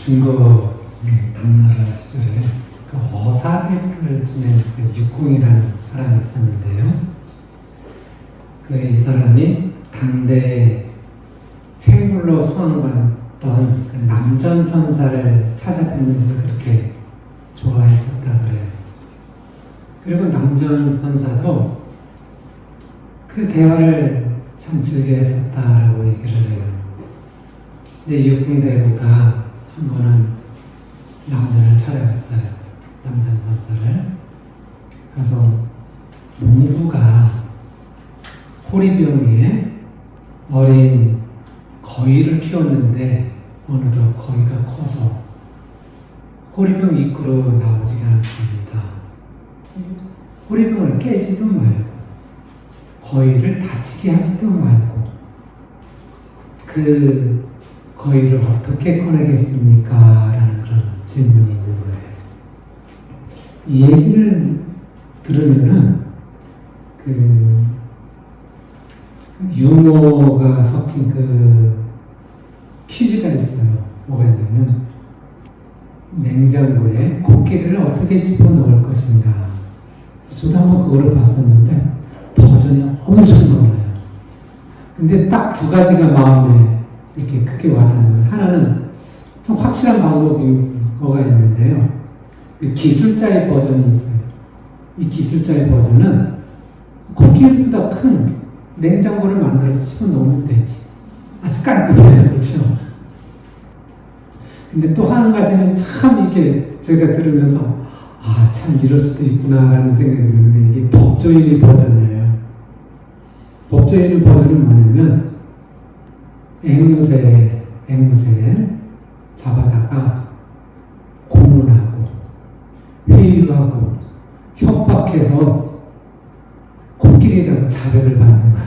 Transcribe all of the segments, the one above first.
중국 당나라 시절에 그 어사대를 지낸 육궁이라는 사람이 있었는데요. 이 사람이 당대 생물로 수행받던 그 남전선사를 찾아다니면서 그렇게 좋아했었다 그래요. 그리고 남전선사도 그 대화를 참 즐겨 했었다라고 얘기를 해요. 근데 육궁대부가 한 번은 남전을 찾아갔어요. 남전선사를. 그래서 농부가 호리병에 어린 거위를 키웠는데 어느덧 거위가 커서 호리병 입구로 나오지가 않습니다. 호리병을 깨지도 말고 거위를 다치게 하지도 말고 그 거위를 어떻게 꺼내겠습니까? 라는 그런 질문이 있는 거예요. 이 얘기를 들으면은 유머가 섞인 퀴즈가 있어요. 뭐가 있냐면 냉장고에 코끼리를 어떻게 집어넣을 것인가. 저도 한번 그거를 봤었는데 버전이 엄청 많아요. 근데 딱 두 가지가 마음에 이렇게 크게 와닿는, 하나는 좀 확실한 방법이 뭐가 있는데요. 기술자의 버전이 있어요. 이 기술자의 버전은 코끼리보다 큰 냉장고를 만들어서 집어넣으면 되지. 아주 깔끔해요. 그렇죠? 근데 또 한 가지는 참 이게 제가 들으면서 참 이럴 수도 있구나라는 생각이 드는데 이게 법조인의 버전이에요. 법조인의 버전은 뭐냐면 앵무새에 잡아다가 고문하고 회유하고 협박해서 코끼리라고 자백을 받는 거예요.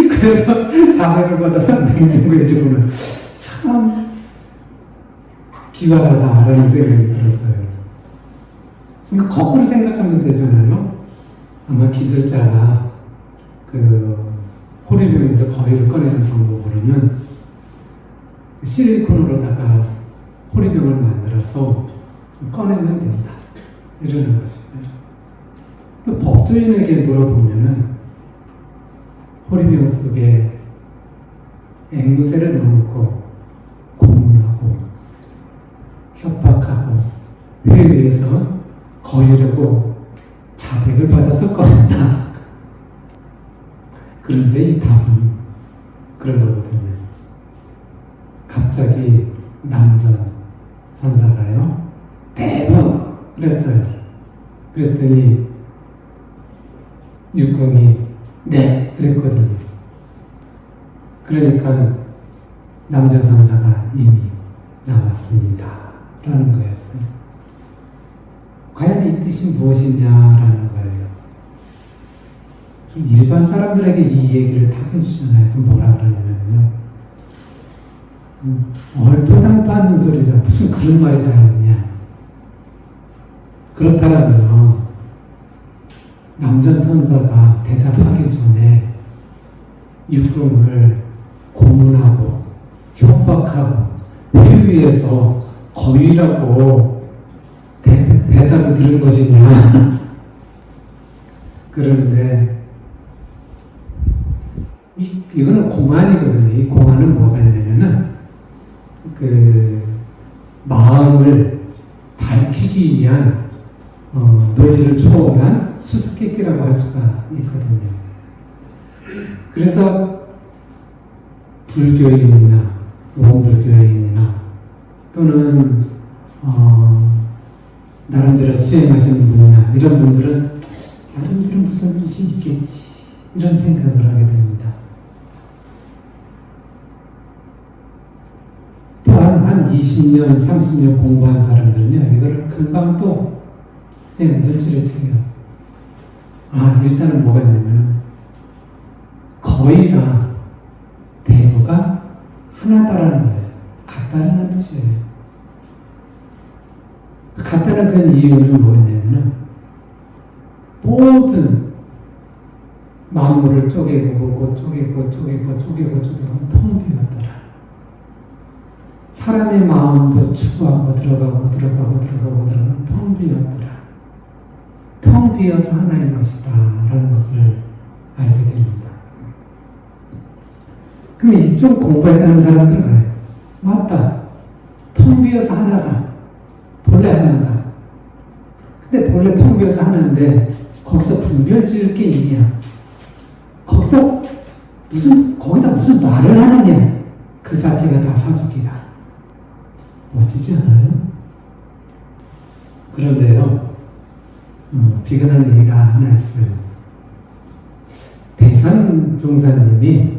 그래서 자백을 받아서 냉장고에 집어넣는 참 기발하다라는 생각이 들었어요. 그러니까 거꾸로 생각하면 되잖아요. 아마 기술자가 호리병에서 거위를 꺼내는 방법으로는 실리콘으로다가 호리병을 만들어서 꺼내면 된다. 이러는 것이고요. 또 법조인에게 물어보면은 호리병 속에 앵무새를 넣고 고문하고 협박하고 회유해서 거위라고 자백을 받아서 꺼낸다. 그런데 이 답은 그런 거거든요. 갑자기 남전 선사가요, 대부! 그랬어요. 그랬더니 육궁이 네! 그랬거든요. 그러니까 남전 선사가 이미 나왔습니다. 라는 거였어요. 과연 이 뜻이 무엇이냐라는 거예요. 일반 사람들에게 이 얘기를 다 해주잖아요. 뭐라 그러냐면요. 얼토당토 하는 소리다. 무슨 그런 말이 다 있냐. 그렇다면 남전 선사가 대답하기 전에 육궁을 고문하고 협박하고 회유해서 거위라고 대답을 들은 것이냐. 그런데 이거는 공안이거든요. 이 공안은 뭐가 있냐면은 마음을 밝히기 위한 논리를 초월한 수수께끼라고 할 수가 있거든요. 그래서 불교인이나 원불교인이나 또는 나름대로 수행하시는 분이나 이런 분들은 나름대로 무슨 뜻이 있겠지 이런 생각을 하게 됩니다. 또한 한 20년, 30년 공부한 사람들은요, 이거를 금방 또 그냥 눈치를 채요. 일단은 뭐가 있냐면 거의가 대부가 하나다라는 거예요. 같다라는 뜻이에요. 같다는 그 이유는 뭐였냐면은 모든 만물을 쪼개고 보고 쪼개고 텅 비었더라. 사람의 마음도 추구하고 들어가고 텅 비었더라. 텅 비어서 하나인 것이다 라는 것을 알게 됩니다. 그럼 이쪽 공부했다는 사람들은 그래요. 맞다. 텅 비어서 하나다. 본래 하나다. 근데 본래 텅 비어서 하나인데 거기서 분별 지을 게 있냐? 거기다 무슨 말을 하느냐? 그 자체가 다 사족이다. 멋지지 않아요? 그런데요, 비근한 얘기가 하나 있어요. 대선 종사님이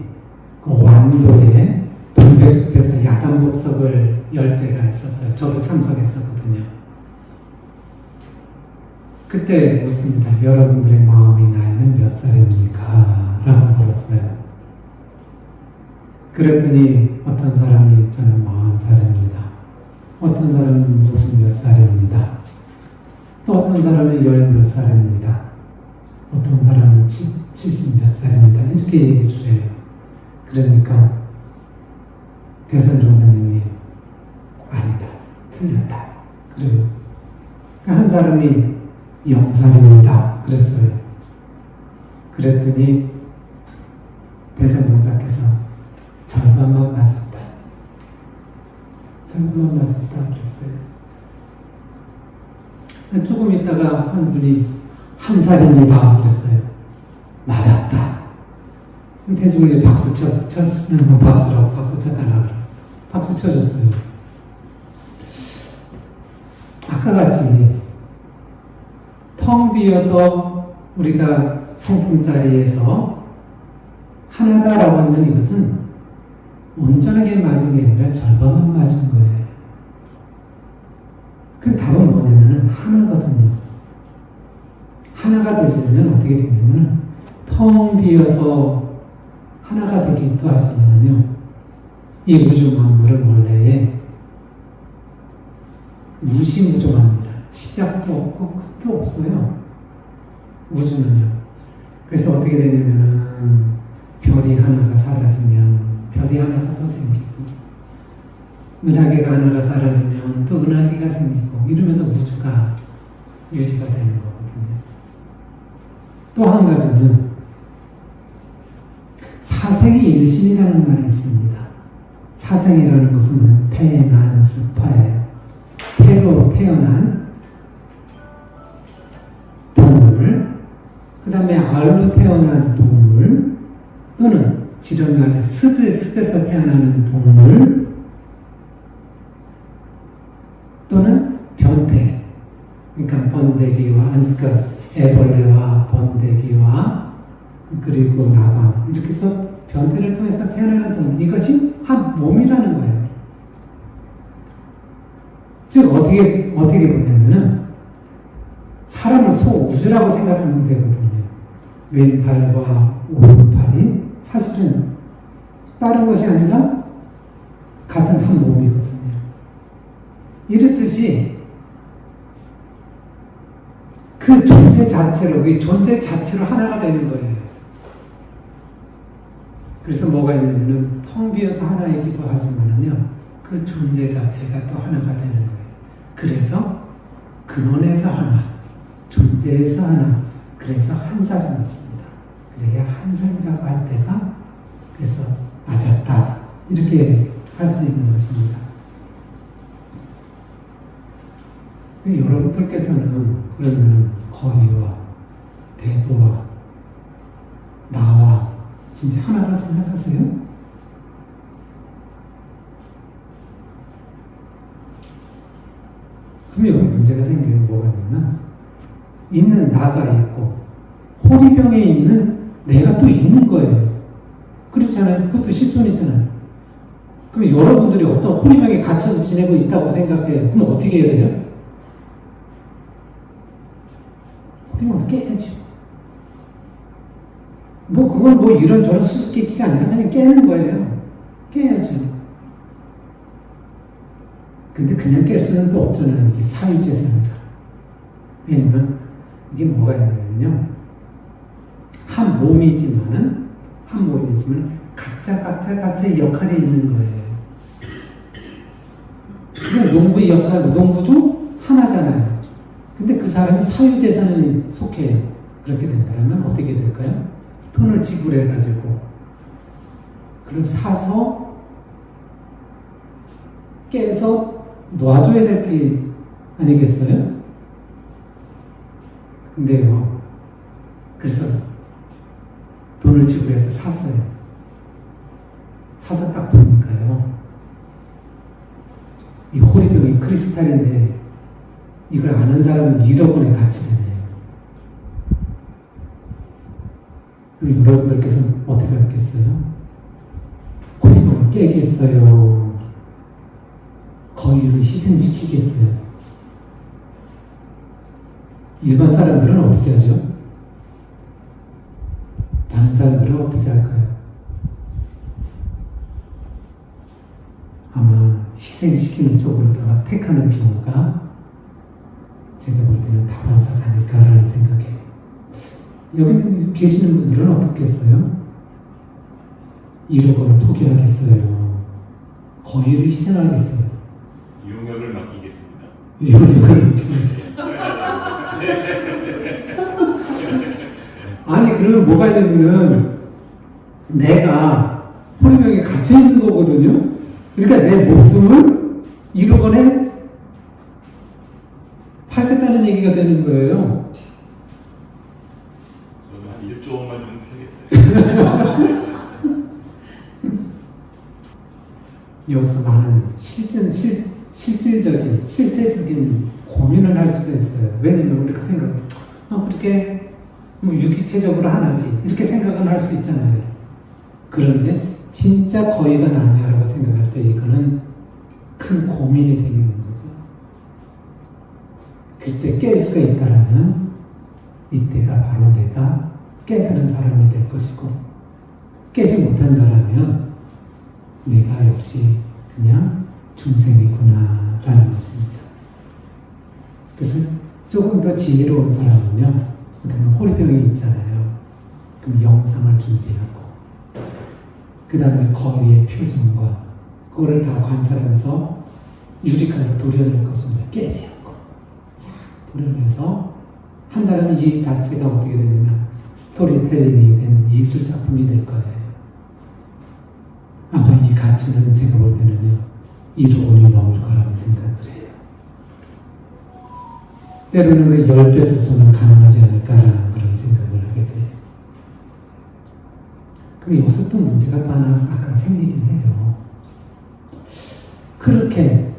그 완도에 동백숲에서 야단법석을 열 때가 있었어요. 저도 참석했었거든요. 그때 묻습니다. 여러분들의 마음이 나이는 몇 살입니까? 라고 물었어요. 그랬더니 어떤 사람이 저는 40살입니다. 어떤 사람은 무슨 몇 살입니다. 또 어떤 사람은 10몇 살입니다. 어떤 사람은 70몇 살입니다. 이렇게 얘기를 해요. 그러니까 대선 종사님이 아니다. 틀렸다. 그래요. 한 사람이 0살입니다. 그랬어요. 그랬더니 대선 종사께서 절반만 맞았다. 절반만 맞았다. 그랬어요. 조금 있다가 한 분이 1살입니다. 그랬어요. 맞았다. 대중이 박수 쳐주는 박수라고 박수 쳤다나 박수 쳐줬어요. 아까 같이 텅 비어서 우리가 성품 자리에서 하나다라고 하면 이것은 온전하게 맞은 게 아니라 절반만 맞은 거예요. 그 답은 뭐냐면 하나거든요. 하나가 되려면 어떻게 되냐면 텅 비어서 하나가 되기도 하지만요. 이 우주 만물은 원래 무시무종합니다. 시작도 없고 끝도 없어요. 우주는요. 그래서 어떻게 되냐면 별이 하나가 사라지면 별이 하나가 더 생기고 은하계가 하나가 사라지면 또 은하계가 생기고 이러면서 우주가 유지가 되는 거거든요. 또 한 가지는 사생이 일신이라는 말이 있습니다. 사생이라는 것은 태어난 스파예요. 태로 태어난 동물, 그 다음에 알로 태어난 동물, 또는 지렁이가 습에서 태어나는 동물, 또는 변태, 그러니까 번데기와, 그러니까 애벌레와 번데기와 그리고 나방, 이렇게 해서 변태를 통해서 태어나는 동물, 이것이 한 몸이라는 거예요. 즉 어떻게 보냐면은 사람을 소우주라고 생각하면 되거든요. 왼팔과 오른팔이 사실은 다른 것이 아니라 같은 한 몸이거든요. 이렇듯이 그 존재 자체로, 이 존재 자체로 하나가 되는 거예요. 그래서 뭐가 있냐면은 텅 비어서 하나이기도 하지만은요, 그 존재 자체가 또 하나가 되는 거예요. 그래서 근원에서 하나, 존재에서 하나, 그래서 한 살인 것입니다. 그래야 한 살이라고 할 때가 그래서 맞았다, 이렇게 할 수 있는 것입니다. 여러분들께서는 그러면 거의와 대부와 나와 진짜 하나라 생각하세요? 그럼 여기 문제가 생기는 뭐가 있냐면 있는 나가 있고 호리병에 있는 내가 또 있는 거예요. 그렇잖아요. 그것도 실존있잖아요. 그럼 여러분들이 어떤 호리병에 갇혀서 지내고 있다고 생각해요. 그럼 어떻게 해야 돼요? 호리병을 깨야죠. 그건 이런저런 수수께끼가 아니라 그냥 깨는 거예요. 깨야죠. 근데 그냥 깰 수는 또 없잖아요. 이게 사유재산이라. 왜냐면 이게 뭐가 있냐면요, 한 몸이지만 각자의 역할이 있는 거예요. 그냥 농부의 역할, 농부도 하나잖아요. 근데 그 사람이 사유재산에 속해 그렇게 된다면 어떻게 될까요? 돈을 지불해가지고 그럼 사서 깨서 놔줘야 될 게 아니겠어요? 근데요, 그래서 돈을 지불해서 샀어요. 사서 딱 보니까요, 이 호리병이 크리스탈인데 이걸 아는 사람은 1억 원의 가치를 내요. 그럼 여러분들께서는 어떻게 하겠어요? 호리병을 깨겠어요? 거위를 희생시키겠어요? 일반 사람들은 어떻게 하죠? 다른 사람들은 어떻게 할까요? 아마 희생시키는 쪽으로 더 택하는 경우가 제가 볼 때는 다반사가 아닐까라는 생각이에요. 여기 계시는 분들은 어떻겠어요? 1억 원을 포기하겠어요? 거위를 희생하겠어요? 용역을 맡기겠습니다. 아니, 그러면 뭐가 되냐면 내가 호리병에 갇혀 있는 거거든요. 그러니까 내 목숨을 1억 원에 팔겠다는 얘기가 되는 거예요. 저는 한 1조 원만 주면 팔겠어요. 여기서 많은 실제적인 고민을 할 수가 있어요. 왜냐면 우리가 그렇게 뭐 유기체적으로 하나지 이렇게 생각은 할 수 있잖아요. 그런데 진짜 거의가 나냐라고 생각할 때 이거는 큰 고민이 생기는 거죠. 그때 깰 수가 있다라면 이때가 바로 내가 깨달은 사람이 될 것이고, 깨지 못한다라면 내가 역시 그냥 중생이구나 라는 것입니다. 그래서 조금 더 지혜로운 사람은요, 그다음에 호리병이 있잖아요. 그럼 영상을 준비하고 그 다음에 거위의 표정과 그거를 다 관찰하면서 유리칼로 도려낼 것입니다. 깨지 않고 싹 도려내서 한다면 이 자체가 어떻게 되냐면 스토리텔링이 된 예술작품이 될 거예요. 아마 이 가치는 제가 볼 때는요 1억 원이 넘을 거라고 생각을 해요. 때로는 그 10배도 저는 가능하지 않을까라는 그런 생각을 하게 돼요. 그럼 여기서 또 문제가 또 하나 아까 생기긴 해요. 그렇게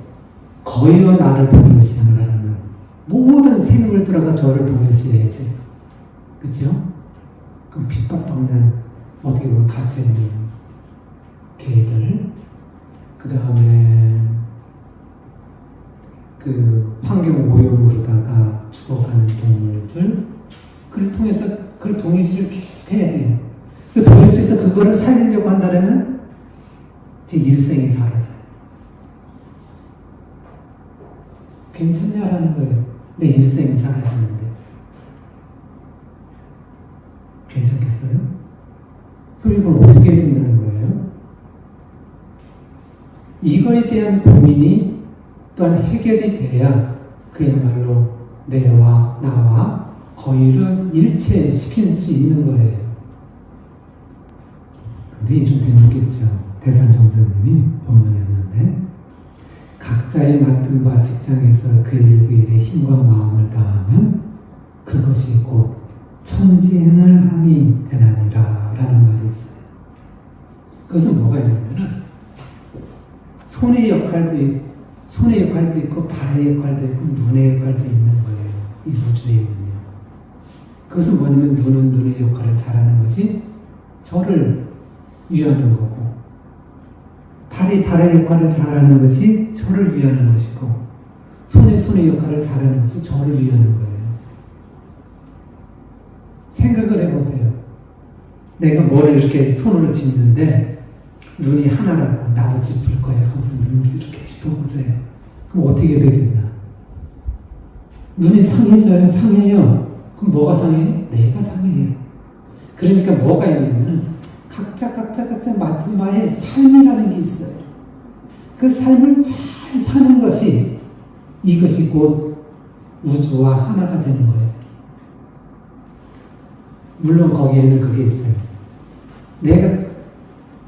거의와 나를 동일시하려면 모든 생물들과 저를 동일시해야 돼요. 그렇죠? 그럼 핍박받는 어떻게 보면 갇혀있는 개들, 그 다음에 그 환경 오염으로다가 죽어가는 동물들, 그걸 통해서 그걸 동일시를 계속 해야 돼요. 그 동일시에서 그거를 살리려고 한다면 제 일생이 사라져요. 괜찮냐라는 거예요. 내 일생이 사라지는데 괜찮겠어요? 그럼 이걸 어떻게 해야 된다는 거예요? 이거에 대한 고민이 또한 해결이 돼야 그야말로 나와 거의를 일체시킬 수 있는 거예요. 근데 이런 대목이 있죠. 대산정선님이 법문이었는데, 각자의 맡은 바 직장에서 그 일의 힘과 마음을 다하면 그것이 곧 천지행을 함이 되나니라 라는 말이 있어요. 그것은 뭐가 있냐면은 손의 역할도 있고 발의 역할도 있고 눈의 역할도 있는 거예요. 이 우주에는요. 그것은 뭐냐면 눈은 눈의 역할을 잘하는 것이 저를 위하는 거고, 발이 발의 역할을 잘하는 것이 저를 위하는 것이고, 손의 역할을 잘하는 것이 저를 위하는 거예요. 생각을 해보세요. 내가 뭐를 이렇게 손으로 짚는데 눈이 하나라고 나도 짚을 거야 하면서 눈을 이렇게 짚어보세요. 그럼 어떻게 되겠나? 눈이 상해져요? 상해요? 그럼 뭐가 상해요? 내가 상해요. 그러니까 뭐가 있냐면 각자 맡은 바에 삶이라는 게 있어요. 그 삶을 잘 사는 것이 이것이 곧 우주와 하나가 되는 거예요. 물론 거기에는 그게 있어요. 내가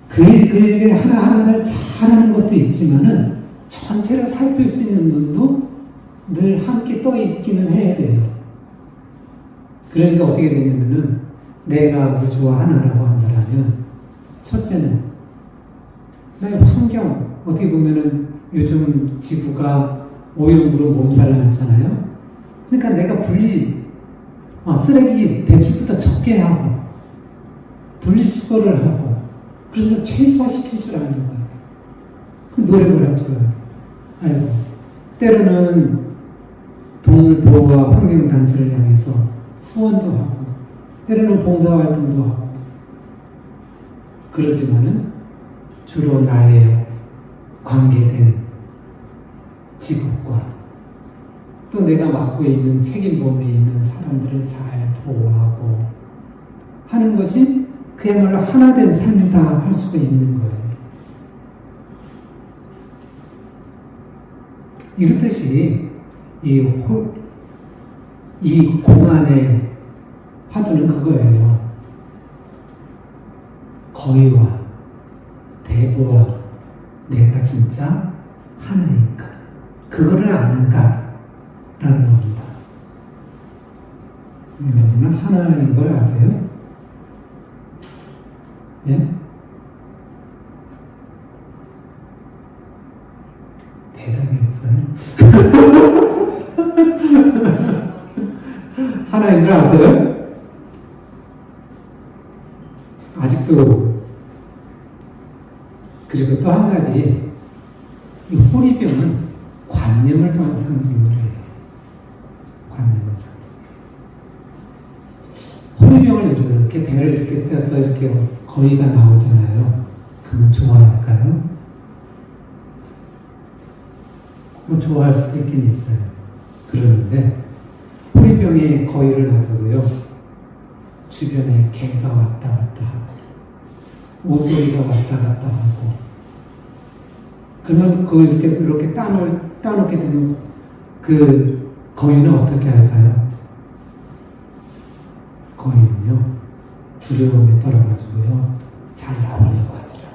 그 일 하나하나를 잘하는 것도 있지만은 전체를 살필 수 있는 눈도 늘 함께 떠 있기는 해야 돼요. 그러니까 어떻게 되냐면은 내가 우주와 하나라고 한다면 첫째는 나의 환경, 어떻게 보면은 요즘 지구가 오염으로 몸살을 앓잖아요. 그러니까 내가 쓰레기 배출부터 적게 하고 분리수거를 하고 그래서 최소화시킬 줄 아는 거예요. 그 노력을 할 줄 알고 때로는 동물보호와 환경단체를 향해서 후원도 하고 때로는 봉사활동도 하고 그러지만은 주로 나의 관계된 직업과 또 내가 맡고 있는 책임범위에 있는 사람들을 잘 보호하고 하는 것이 그야말로 하나된 삶이다 할 수가 있는 거예요. 이렇듯이 이 공안의 화두는 그거예요. 거의와 대보와 내가 진짜 하나인가? 그거를 아는가? 라는 겁니다. 여러분은 하나인 걸 아세요? 예? 대답이 없어요. 하나인 걸 아세요? 아직도. 그리고 또 한 가지, 이 호리병은 관념을 통한 상징을 해요. 관념을 상징. 호리병을 이렇게 배를 이렇게 떼서 이렇게 거위가 나오잖아요. 그건 좋아할까요? 뭐 좋아할 수도 있긴 있어요. 그러는데 호리병에 거위를 놔두고요. 주변에 개가 왔다 갔다 하고 오소리가 왔다 갔다 하고 그러면 이렇게 따놓게 되면 그 거위는 어떻게 할까요? 거위는요 두려움에 떨어가지고요 잘 나오려고 하지 않아요.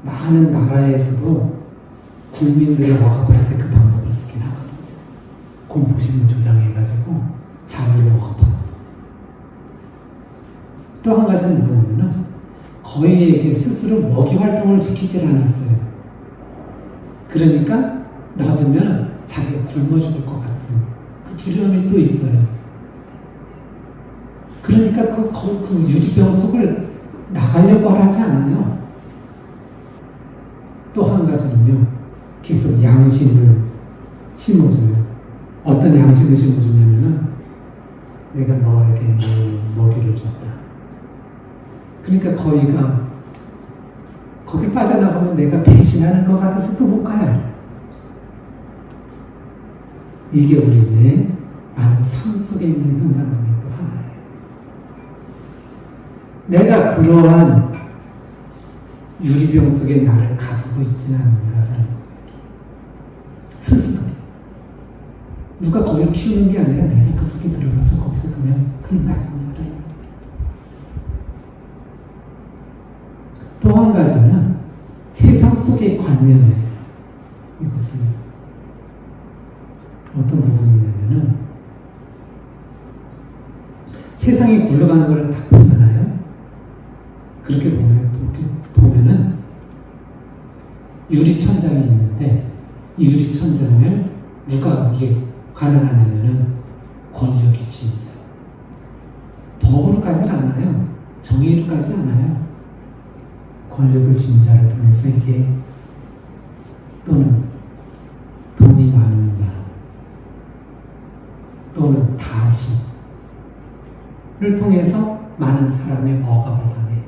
많은 나라에서도 국민들을 억압할 때 그 방법을 쓰긴 하거든요. 공포심을 조장해가지고 자유를 억압하고. 또 한 가지는 뭐냐면은 거위에게 스스로 먹이 활동을 지키질 않았어요. 그러니까 놔두면 자기가 굶어 죽을 것 같은 그 두려움이 또 있어요. 그러니까 그 유리병 속을 나가려고 하지 않아요. 또 한 가지는요, 계속 양심을 심어줘요. 어떤 양심을 심어주냐면은 내가 너에게 먹이를 줬다. 그러니까 거위가 거기 빠져나가면 내가 배신하는 것 같아서 또 못 가요. 이게 우리의 많은 삶 속에 있는 현상 중에 또 하나예요. 내가 그러한 유리병 속에 나를 가두고 있지는 않는가를 스스로 누가 거기를 키우는 게 아니라 내가 그 속에 들어가서 거기서 그냥 나를. 또 한 가지는 세상 속의 관념이에요. 이것이 어떤 부분이냐면은 세상이 굴러가는 걸 딱 보잖아요. 그렇게 보면은 유리천장이 있는데 이 유리천장을 누가 이게 가능하냐면은 권력이 진짜 법으로 가지 않아요. 정의로 가지 않아요. 권력을 쥔 자를 통해서 이게 또는 돈이 많은 자 또는 다수를 통해서 많은 사람의 억압을 당해요.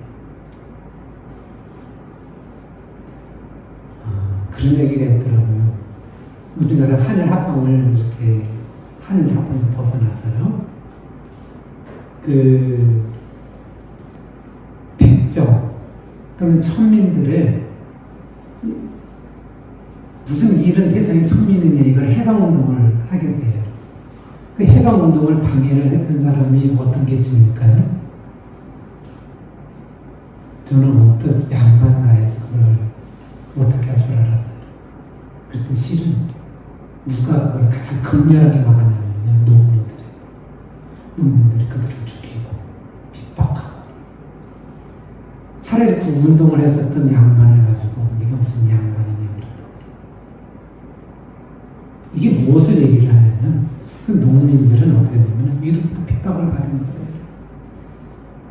그런 얘기가 있더라고요. 우리나라 하늘 합방을 이렇게 하늘 합방에서 벗어났어요. 그 백정 또는 천민들을 무슨 일은 세상에 처음 있느냐 이걸 해방운동을 하게 돼요. 그 해방운동을 방해를 했던 사람이 어떤 계층일까요? 저는 언뜻 양반가에서 그걸 어떻게 할 줄 알았어요. 그랬더니 실은 누가 그걸 가장 극렬하게 막았냐면요, 농민들이 그들을 죽이고 핍박하고. 차라리 그 운동을 했었던 양반을 가지고 네가 무슨 양반이냐 그러고. 이게 무엇을 얘기를 하냐면 그 농민들은 어떻게 되면 위로부터 핍박을 받은 거예요.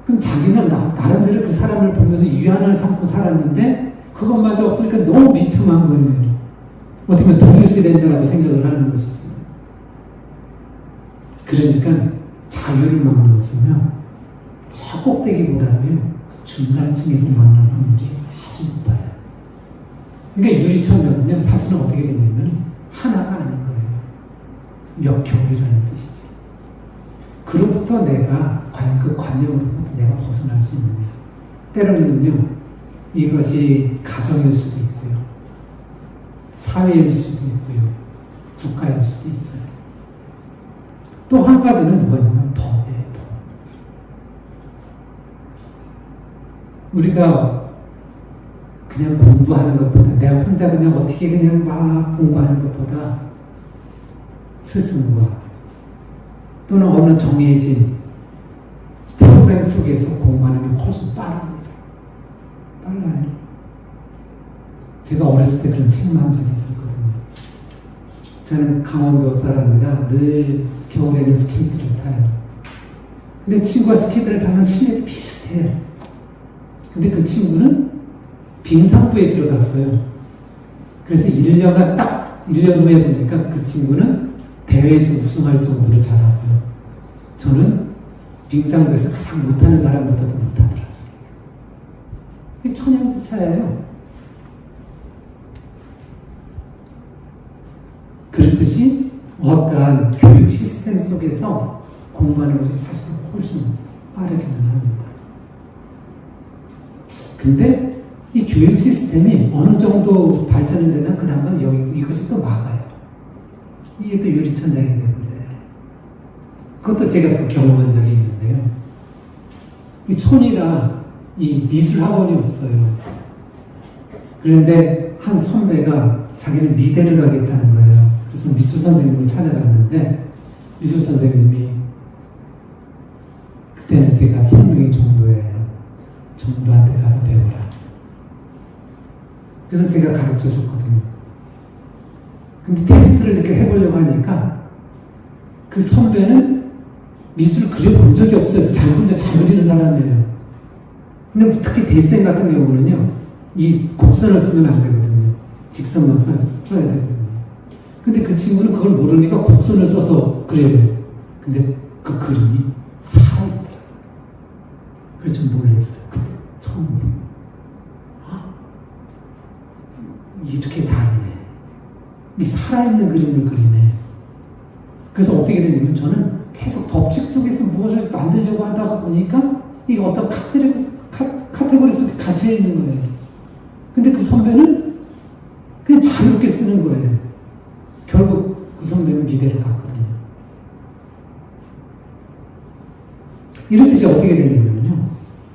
그럼 자기는 나름대로 그 사람을 보면서 유한을 삼고 살았는데 그것마저 없으니까 너무 비참한 거예요. 어떻게 보면 동일시된다라고 생각을 하는 것이죠. 그러니까 자유를 막는 것은요, 저 꼭대기보다도요, 그 중간층에서 막는 확률이 아주 높아요. 그러니까 유리천장은요, 사실은 어떻게 되냐면 하나가 아닌 거예요. 몇 겹이라는 뜻이죠. 그로부터 내가 과연 그 관념으로부터 내가 벗어날 수 있느냐. 때로는요, 이것이 가정일 수도 있고요, 사회일 수도 있고요, 국가일 수도 있어요. 또 한 가지는 뭐냐면 법이에요, 법. 우리가 그냥 공부하는 것보다, 내가 혼자 그냥 어떻게 그냥 막 공부하는 것보다 스승과 또는 어느 정해진 프로그램 속에서 공부하는 게 훨씬 빠릅니다. 빨라요. 제가 어렸을 때 그런 책만 한 적이 있었거든요. 저는 강원도 사람입니다. 늘 겨울에는 스케이트를 타요. 근데 친구가 스케이트를 타면 시내도 비슷해요. 근데 그 친구는 빙상부에 들어갔어요. 그래서 1년 후에 보니까 그 친구는 대회에서 우승할 정도로 잘하고요. 저는 빙상부에서 가장 못하는 사람보다도 못하더라고요. 이게 천양지차예요. 그렇듯이 어떠한 교육 시스템 속에서 공부하는 것이 사실 훨씬 빠르기는 합니다. 근데 이 교육 시스템이 어느 정도 발전이 되면 그 다음은 이것이 또 막아요. 이게 또 유리천장이 되어버려요. 그것도 제가 또 경험한 적이 있는데요. 이 촌이라 이 미술학원이 없어요. 그런데 한 선배가 자기는 미대를 가겠다는 거예요. 그래서 미술 선생님을 찾아갔는데 미술 선생님이 그때는 제가 생명이 정도예요. 정도한테 가서 배워라. 그래서 제가 가르쳐 줬거든요. 근데 테스트를 이렇게 해보려고 하니까 그 선배는 미술을 그려본 적이 없어요. 혼자 잘 그리는 사람이에요. 근데 특히 데센 같은 경우는요, 이 곡선을 쓰면 안 되거든요. 직선만 써야 되거든요. 근데 그 친구는 그걸 모르니까 곡선을 써서 그려요. 근데 그 그림이 살아있더라고요. 그래서 좀 놀랐어요. 그때 처음으로. 이렇게 다르네. 이 살아있는 그림을 그리네. 그래서 어떻게 되냐면 저는 계속 법칙 속에서 무엇을 만들려고 하다가 보니까 이게 어떤 카테고리 속에 갇혀 있는 거예요. 근데 그 선배는 그냥 자유롭게 쓰는 거예요. 결국 그 선배는 미대를 갔거든요. 이렇듯이 어떻게 되냐면요,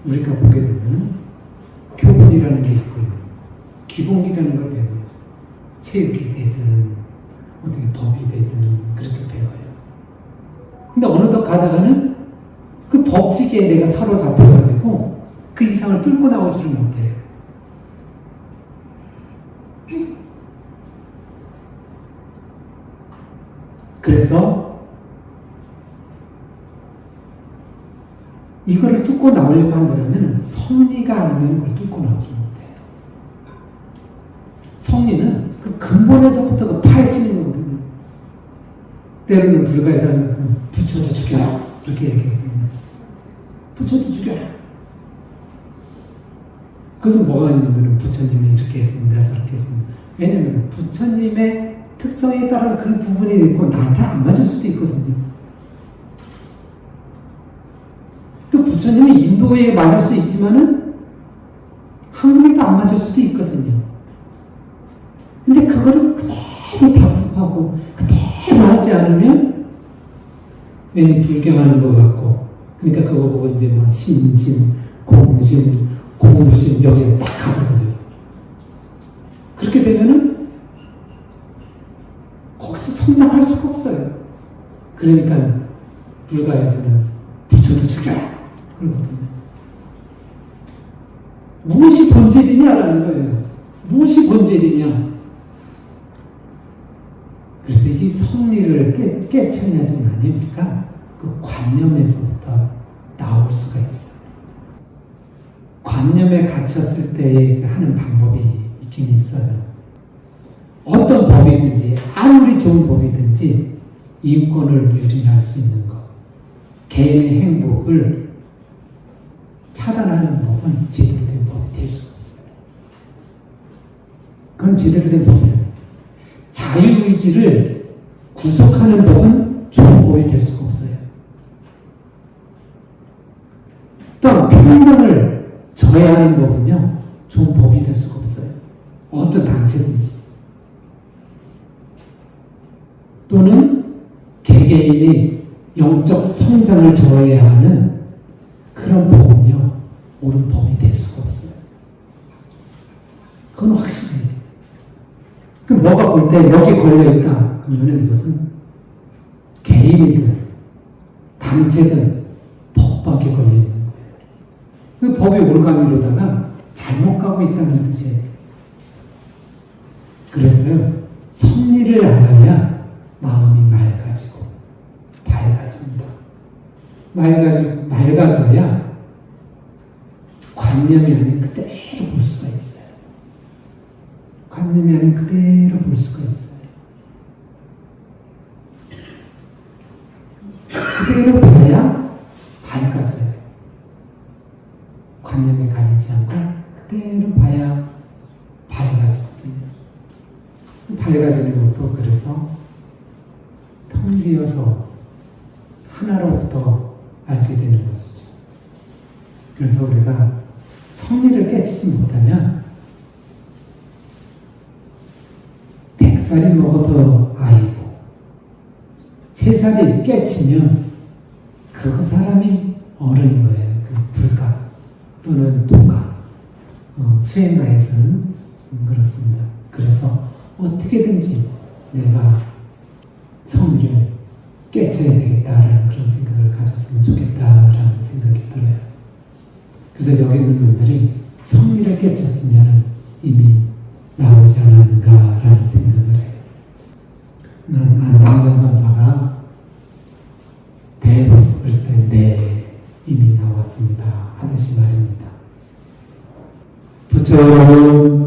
우리가 보게 되면 교본이라는 게 있고요, 기본이라는 걸 배워요. 체육이 되든 어떻게 법이 되든 그렇게 배워요. 근데 어느덧 가다가는 그 법칙에 내가 사로잡혀가지고 그 이상을 뚫고 나오지를 못해요. 그래서 이거를 뚫고 나오려고 한다면 성리가 아니면 그걸 뚫고 나오지 못해요. 성리는 그 근본에서부터 그 파헤치는 거거든요. 때로는 불가에서는 부처도 죽여라 이렇게 얘기하거든요. 부처도 죽여라. 그래서 뭐가 있냐면 부처님이 이렇게 했습니다, 저렇게 했습니다. 왜냐면 부처님의 특성에 따라서 그 부분이 있고 나한테 안 맞을 수도 있거든요. 또 부처님이 인도에 맞을 수 있지만은 한국에도 안 맞을 수도 있거든요. 그걸 그대로 답습하고 그대로 하지 않으면 괜히 불경하는 것 같고, 그러니까 그거 보고 이제 뭐 신심, 공심, 공부심 여기에 딱 가거든요. 그렇게 되면은 거기서 성장할 수가 없어요. 그러니까 불가에서는 부처도 죽여라 그러거든요. 무엇이 본질이냐라는 거예요. 무엇이 본질이냐. 그래서 이 성리를 깨쳐야지만 우리가 그 관념에서부터 나올 수가 있어요. 관념에 갇혔을 때 하는 방법이 있긴 있어요. 어떤 법이든지 아무리 좋은 법이든지 인권을 유지할 수 있는 것, 개인의 행복을 차단하는 법은 제대로 된 법이 될 수가 없어요. 그건 제대로 된 법이에요. 자유의지를 구속하는 법은 좋은 법이 될 수가 없어요. 또 평등을 저해하는 법은요, 좋은 법이 될 수가 없어요. 어떤 단체든지. 또는 개개인이 영적 성장을 저해야 하는 그런 법은요, 옳은 법이 될 수가 없어요. 그건 확실해요. 그럼 뭐가 볼 때 여기 걸려있다. 그러면 이것은 개인이든 단체든 법밖에 걸려있는 거예요. 그 법의 올가미로다가 잘못 가고 있다는 뜻이에요. 그래서요, 성리를 알아야 마음이 맑아지고 밝아집니다. 맑아져야 관념이 아닌 그대로 볼 수가 있어요. 관념이 아닌 그대로 볼 수가 있어요. 그대로 봐야 밝아져요. 관념에 가리지 않고 그대로 봐야 밝아지거든요. 밝아지는 것도 그래서 텅 비어서 하나로부터 알게 되는 것이죠. 그래서 우리가 성리를 깨치지 못하면 100살이 먹어도 아이고 3살이 깨치면 그 사람이 어른인 거예요. 그 불가 또는 도가 수행가에서는 그렇습니다. 그래서 어떻게든지 내가 성리를 깨쳐야 되겠다라는 그런 생각을 가졌으면 좋겠다라는 생각이 들어요. 그래서 여기 있는 분들이 성리를 깨쳤으면 이미 나오지 않았는가라는 생각을 해요. 남전선사가 대부분 그랬을 때 네, 이미 나왔습니다 하듯이 말입니다. 부처 여러분